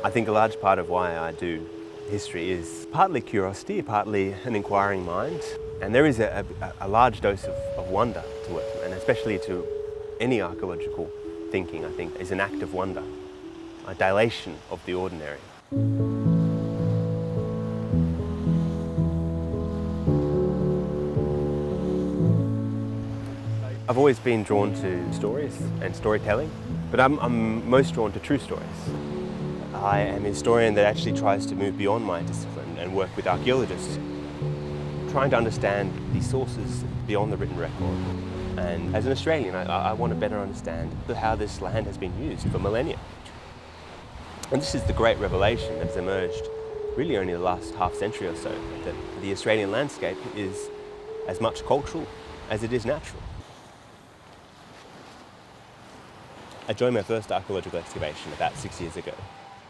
I think a large part of why I do history is partly curiosity, partly an inquiring mind, and there is a large dose of wonder to it, and especially to any archaeological thinking, I think, is an act of wonder, a dilation of the ordinary. I've always been drawn to stories and storytelling, but I'm most drawn to true stories. I am a historian that actually tries to move beyond my discipline and work with archaeologists, trying to understand these sources beyond the written record. And as an Australian, I want to better understand how this land has been used for millennia. And this is the great revelation that has emerged really only the last half century or so, that the Australian landscape is as much cultural as it is natural. I joined my first archaeological excavation about 6 years ago.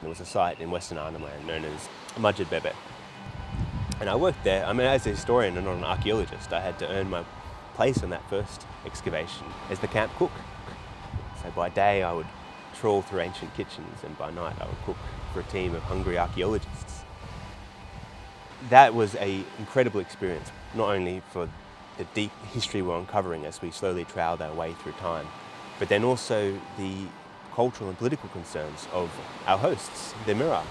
There was a site in Western Arnhem Land known as Bebe. And I worked there. I mean, as a historian and not an archaeologist, I had to earn my place on that first excavation as the camp cook. So by day I would trawl through ancient kitchens, and by night I would cook for a team of hungry archaeologists. That was an incredible experience, not only for the deep history we're uncovering as we slowly trowel our way through time, but then also the cultural and political concerns of our hosts, the Mirarr,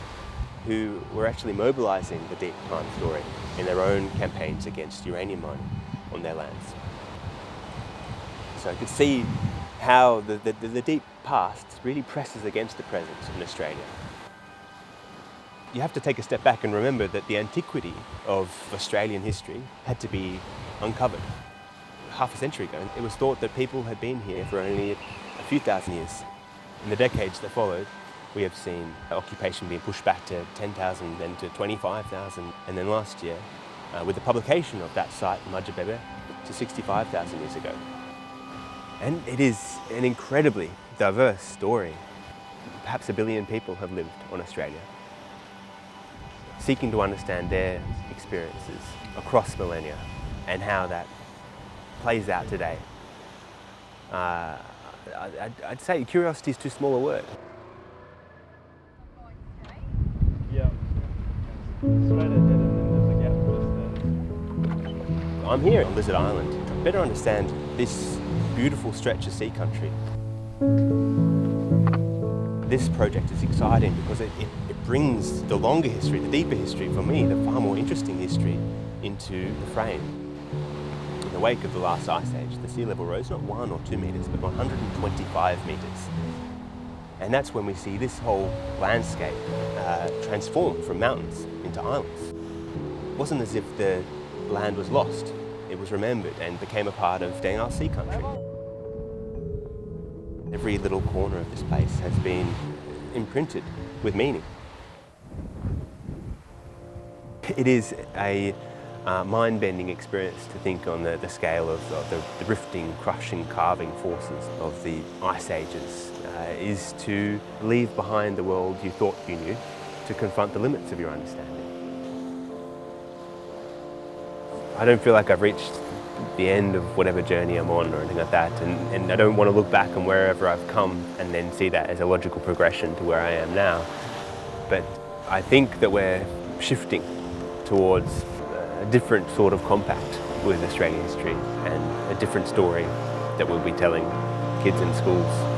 who were actually mobilising the deep time story in their own campaigns against uranium mining on their lands. So I could see how the deep past really presses against the present in Australia. You have to take a step back and remember that the antiquity of Australian history had to be uncovered. Half a century ago, it was thought that people had been here for only a few thousand years. In the decades that followed, we have seen occupation being pushed back to 10,000, then to 25,000, and then last year, with the publication of that site, Bebe, to 65,000 years ago. And it is an incredibly diverse story. Perhaps 1 billion people have lived on Australia, seeking to understand their experiences across millennia and how that plays out today. I'd say curiosity is too small a word. Yeah. Straight ahead, and then there's a gap just there. I'm here on Lizard Island to better understand this beautiful stretch of sea country. This project is exciting because it brings the longer history, the deeper history, for me, the far more interesting history, into the frame. In the wake of the last ice age, the sea level rose not 1 or 2 metres, but 125 metres. And that's when we see this whole landscape transform from mountains into islands. It wasn't as if the land was lost. It was remembered and became a part of our sea country. Every little corner of this place has been imprinted with meaning. It is a mind-bending experience to think on the scale of the rifting, crushing, carving forces of the ice ages, is to leave behind the world you thought you knew, to confront the limits of your understanding. I don't feel like I've reached the end of whatever journey I'm on or anything like that, and I don't want to look back on wherever I've come and then see that as a logical progression to where I am now. But I think that we're shifting towards a different sort of compact with Australian history and a different story that we'll be telling kids in schools.